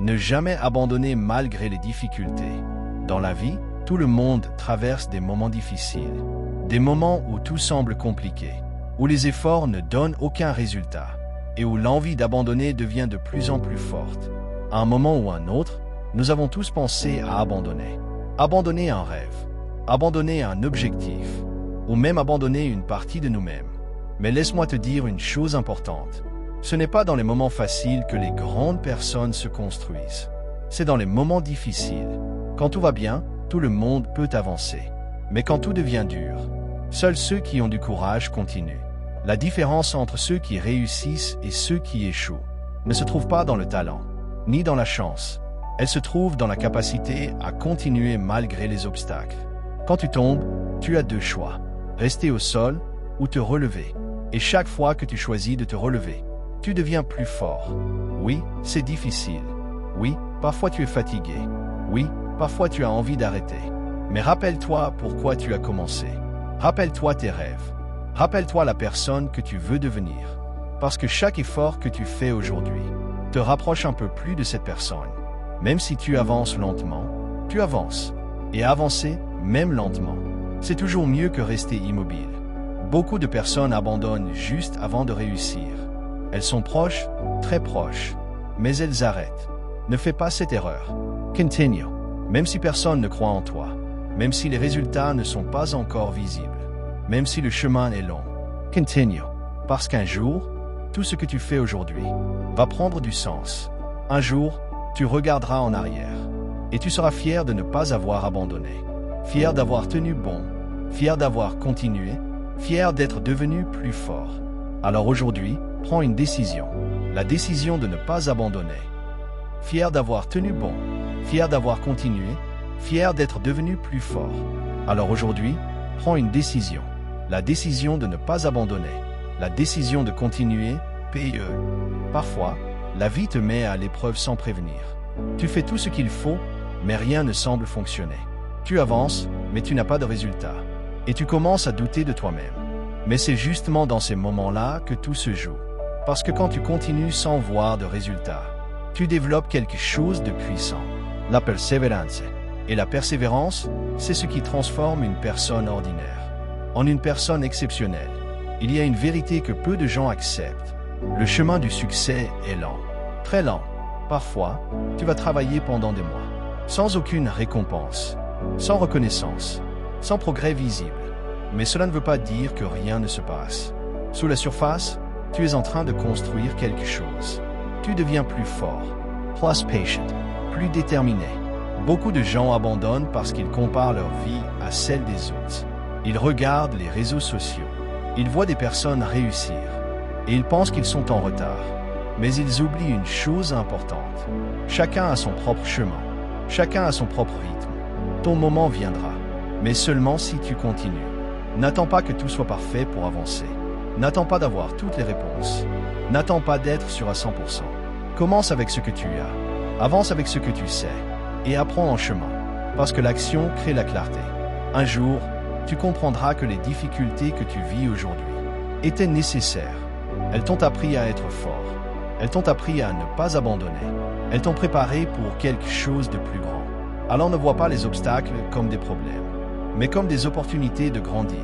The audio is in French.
Ne jamais abandonner malgré les difficultés. Dans la vie, tout le monde traverse des moments difficiles. Des moments où tout semble compliqué, où les efforts ne donnent aucun résultat, et où l'envie d'abandonner devient de plus en plus forte. À un moment ou un autre, nous avons tous pensé à abandonner. Abandonner un rêve, abandonner un objectif, ou même abandonner une partie de nous-mêmes. Mais laisse-moi te dire une chose importante. Ce n'est pas dans les moments faciles que les grandes personnes se construisent. C'est dans les moments difficiles. Quand tout va bien, tout le monde peut avancer. Mais quand tout devient dur, seuls ceux qui ont du courage continuent. La différence entre ceux qui réussissent et ceux qui échouent ne se trouve pas dans le talent, ni dans la chance. Elle se trouve dans la capacité à continuer malgré les obstacles. Quand tu tombes, tu as deux choix. Rester au sol ou te relever. Et chaque fois que tu choisis de te relever, tu deviens plus fort. Oui, c'est difficile. Oui, parfois tu es fatigué. Oui, parfois tu as envie d'arrêter. Mais rappelle-toi pourquoi tu as commencé. Rappelle-toi tes rêves. Rappelle-toi la personne que tu veux devenir. Parce que chaque effort que tu fais aujourd'hui te rapproche un peu plus de cette personne. Même si tu avances lentement, tu avances. Et avancer, même lentement, c'est toujours mieux que rester immobile. Beaucoup de personnes abandonnent juste avant de réussir. Elles sont proches, très proches, mais elles arrêtent. Ne fais pas cette erreur. Continue. Même si personne ne croit en toi, même si les résultats ne sont pas encore visibles, même si le chemin est long, continue. Parce qu'un jour, tout ce que tu fais aujourd'hui va prendre du sens. Un jour, tu regarderas en arrière et tu seras fier de ne pas avoir abandonné, fier d'avoir tenu bon, fier d'avoir continué, fier d'être devenu plus fort. Alors aujourd'hui, prends une décision, la décision de ne pas abandonner. Fier d'avoir tenu bon, fier d'avoir continué, fier d'être devenu plus fort. Alors aujourd'hui, prends une décision, la décision de ne pas abandonner, la décision de continuer, PE. Parfois, la vie te met à l'épreuve sans prévenir. Tu fais tout ce qu'il faut, mais rien ne semble fonctionner. Tu avances, mais tu n'as pas de résultat. Et tu commences à douter de toi-même. Mais c'est justement dans ces moments-là que tout se joue. Parce que quand tu continues sans voir de résultat, tu développes quelque chose de puissant. La persévérance. Et la persévérance, c'est ce qui transforme une personne ordinaire en une personne exceptionnelle. Il y a une vérité que peu de gens acceptent. Le chemin du succès est lent. Très lent. Parfois, tu vas travailler pendant des mois, sans aucune récompense, sans reconnaissance, sans progrès visible. Mais cela ne veut pas dire que rien ne se passe. Sous la surface, tu es en train de construire quelque chose. Tu deviens plus fort, plus patient, plus déterminé. Beaucoup de gens abandonnent parce qu'ils comparent leur vie à celle des autres. Ils regardent les réseaux sociaux. Ils voient des personnes réussir. Et ils pensent qu'ils sont en retard. Mais ils oublient une chose importante. Chacun a son propre chemin. Chacun a son propre rythme. Ton moment viendra, mais seulement si tu continues. N'attends pas que tout soit parfait pour avancer. N'attends pas d'avoir toutes les réponses. N'attends pas d'être sûr à 100%. Commence avec ce que tu as. Avance avec ce que tu sais. Et apprends en chemin. Parce que l'action crée la clarté. Un jour, tu comprendras que les difficultés que tu vis aujourd'hui étaient nécessaires. Elles t'ont appris à être fort. Elles t'ont appris à ne pas abandonner. Elles t'ont préparé pour quelque chose de plus grand. Alors ne vois pas les obstacles comme des problèmes, mais comme des opportunités de grandir.